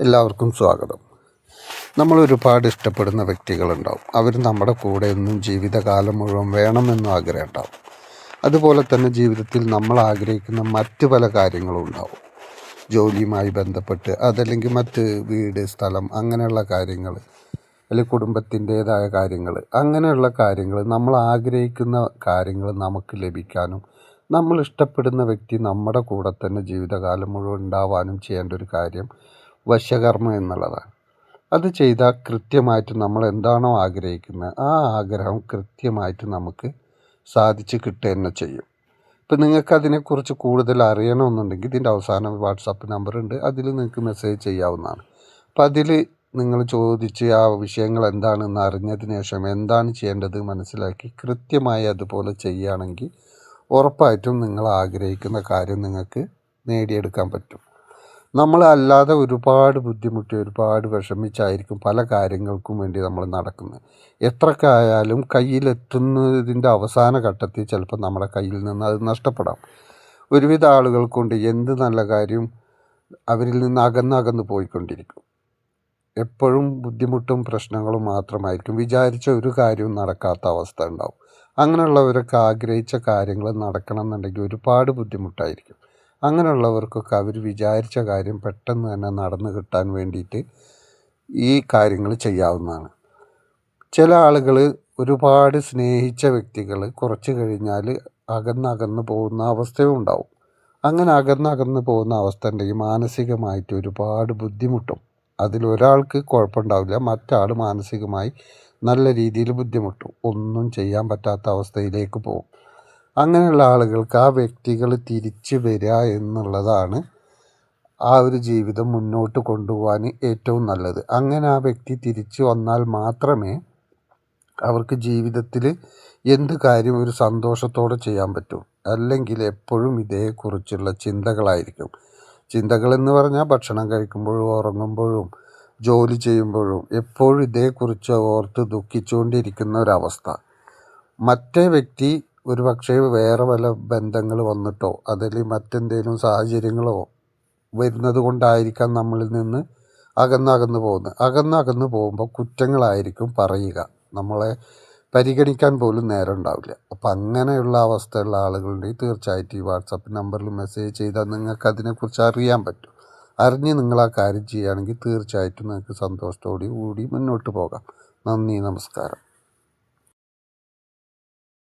എല്ലാവർക്കും സ്വാഗതം. നമ്മൾ ഒരുപാട് ഇഷ്ടപ്പെടുന്ന വ്യക്തികളുണ്ടാവും. അവർ നമ്മുടെ കൂടെ എന്നും ജീവിതകാലം മുഴുവൻ വേണമെന്നും ആഗ്രഹം ഉണ്ടാവും. അതുപോലെ തന്നെ ജീവിതത്തിൽ നമ്മൾ ആഗ്രഹിക്കുന്ന മറ്റ് പല കാര്യങ്ങളും ഉണ്ടാവും. ജോലിയുമായി ബന്ധപ്പെട്ട് അതല്ലെങ്കിൽ മറ്റ് വീട്, സ്ഥലം, അങ്ങനെയുള്ള കാര്യങ്ങൾ, അല്ലെങ്കിൽ കുടുംബത്തിൻ്റേതായ കാര്യങ്ങൾ, അങ്ങനെയുള്ള കാര്യങ്ങൾ, നമ്മൾ ആഗ്രഹിക്കുന്ന കാര്യങ്ങൾ നമുക്ക് ലഭിക്കാനും നമ്മൾ ഇഷ്ടപ്പെടുന്ന വ്യക്തി നമ്മുടെ കൂടെ തന്നെ ജീവിതകാലം മുഴുവൻ ഉണ്ടാവാനും ചെയ്യേണ്ട ഒരു കാര്യം വശകർമ്മം എന്നുള്ളതാണ്. അത് ചെയ്താൽ കൃത്യമായിട്ട് നമ്മൾ എന്താണോ ആഗ്രഹിക്കുന്നത് ആ ആഗ്രഹം കൃത്യമായിട്ട് നമുക്ക് സാധിച്ച് കിട്ടുക തന്നെ ചെയ്യും. ഇപ്പം നിങ്ങൾക്ക് അതിനെക്കുറിച്ച് കൂടുതൽ അറിയണമെന്നുണ്ടെങ്കിൽ ഇതിൻ്റെ അവസാനം വാട്സാപ്പ് നമ്പറുണ്ട്, അതിൽ നിങ്ങൾക്ക് മെസ്സേജ് ചെയ്യാവുന്നതാണ്. അപ്പം അതിൽ നിങ്ങൾ ചോദിച്ച് ആ വിഷയങ്ങൾ എന്താണെന്ന് അറിഞ്ഞതിന് ശേഷം എന്താണ് ചെയ്യേണ്ടത് മനസ്സിലാക്കി കൃത്യമായി അതുപോലെ ചെയ്യുകയാണെങ്കിൽ ഉറപ്പായിട്ടും നിങ്ങൾ ആഗ്രഹിക്കുന്ന കാര്യം നിങ്ങൾക്ക് നേടിയെടുക്കാൻ പറ്റും. നമ്മളല്ലാതെ ഒരുപാട് ബുദ്ധിമുട്ടി ഒരുപാട് വിഷമിച്ചായിരിക്കും പല കാര്യങ്ങൾക്കും വേണ്ടി നമ്മൾ നടക്കുന്നത്. എത്രയൊക്കെ ആയാലും കയ്യിലെത്തുന്നതിൻ്റെ അവസാന ഘട്ടത്തിൽ ചിലപ്പോൾ നമ്മുടെ കയ്യിൽ നിന്ന് അത് നഷ്ടപ്പെടാം. ഒരുവിധ ആളുകൾക്കൊണ്ട് എന്ത് നല്ല കാര്യം അവരിൽ നിന്ന് അകന്നകന്ന് പോയിക്കൊണ്ടിരിക്കും. എപ്പോഴും ബുദ്ധിമുട്ടും പ്രശ്നങ്ങളും മാത്രമായിരിക്കും. വിചാരിച്ച ഒരു കാര്യവും നടക്കാത്ത അവസ്ഥ ഉണ്ടാവും. അങ്ങനെയുള്ളവരൊക്കെ ആഗ്രഹിച്ച കാര്യങ്ങൾ നടക്കണം എന്നുണ്ടെങ്കിൽ ഒരുപാട് ബുദ്ധിമുട്ടായിരിക്കും. അങ്ങനെയുള്ളവർക്കൊക്കെ അവർ വിചാരിച്ച കാര്യം പെട്ടെന്ന് തന്നെ നടന്നു കിട്ടാൻ വേണ്ടിയിട്ട് ഈ കാര്യങ്ങൾ ചെയ്യാവുന്നതാണ്. ചില ആളുകൾ ഒരുപാട് സ്നേഹിച്ച വ്യക്തികൾ കുറച്ച് കഴിഞ്ഞാൽ അകന്നകന്ന് പോകുന്ന അവസ്ഥയും ഉണ്ടാവും. അങ്ങനെ അകന്നകന്ന് പോകുന്ന അവസ്ഥ ഉണ്ടെങ്കിൽ മാനസികമായിട്ട് ഒരുപാട് ബുദ്ധിമുട്ടും. അതിലൊരാൾക്ക് കുഴപ്പമുണ്ടാവില്ല, മറ്റാൾ മാനസികമായി നല്ല രീതിയിൽ ബുദ്ധിമുട്ടും, ഒന്നും ചെയ്യാൻ പറ്റാത്ത അവസ്ഥയിലേക്ക് പോകും. അങ്ങനെയുള്ള ആളുകൾക്ക് ആ വ്യക്തികൾ തിരിച്ചു വരിക എന്നുള്ളതാണ് ആ ഒരു ജീവിതം മുന്നോട്ട് കൊണ്ടുപോകാൻ ഏറ്റവും നല്ലത്. അങ്ങനെ ആ വ്യക്തി തിരിച്ചു വന്നാൽ മാത്രമേ അവർക്ക് ജീവിതത്തിൽ എന്ത് കാര്യം ഒരു സന്തോഷത്തോടെ ചെയ്യാൻ പറ്റൂ. അല്ലെങ്കിൽ എപ്പോഴും ഇതേക്കുറിച്ചുള്ള ചിന്തകളായിരിക്കും. ചിന്തകളെന്ന് പറഞ്ഞാൽ ഭക്ഷണം കഴിക്കുമ്പോഴും ഉറങ്ങുമ്പോഴും ജോലി ചെയ്യുമ്പോഴും എപ്പോഴും ഇതേക്കുറിച്ച് ഓർത്ത് ദുഃഖിച്ചുകൊണ്ടിരിക്കുന്ന ഒരവസ്ഥ. മറ്റേ വ്യക്തി ഒരു പക്ഷേ വേറെ വല്ല ബന്ധങ്ങൾ വന്നിട്ടോ അല്ലെങ്കിൽ മറ്റെന്തെങ്കിലും സാഹചര്യങ്ങളോ വരുന്നത് കൊണ്ടായിരിക്കാം നമ്മളിൽ നിന്ന് അകന്നകന്ന് പോകുന്നത്. അകന്നകന്ന് പോകുമ്പോൾ കുറ്റങ്ങളായിരിക്കും പറയുക, നമ്മളെ പരിഗണിക്കാൻ പോലും നേരം ഉണ്ടാവില്ല. അപ്പം അങ്ങനെയുള്ള അവസ്ഥയുള്ള ആളുകളുണ്ടെങ്കിൽ തീർച്ചയായിട്ടും ഈ വാട്സപ്പ് നമ്പറിൽ മെസ്സേജ് ചെയ്താൽ നിങ്ങൾക്ക് അതിനെക്കുറിച്ച് അറിയാൻ പറ്റും. അറിഞ്ഞ് നിങ്ങൾ ആ കാര്യം ചെയ്യുകയാണെങ്കിൽ തീർച്ചയായിട്ടും നിങ്ങൾക്ക് സന്തോഷത്തോടു കൂടി മുന്നോട്ട് പോകാം. നന്ദി, നമസ്കാരം.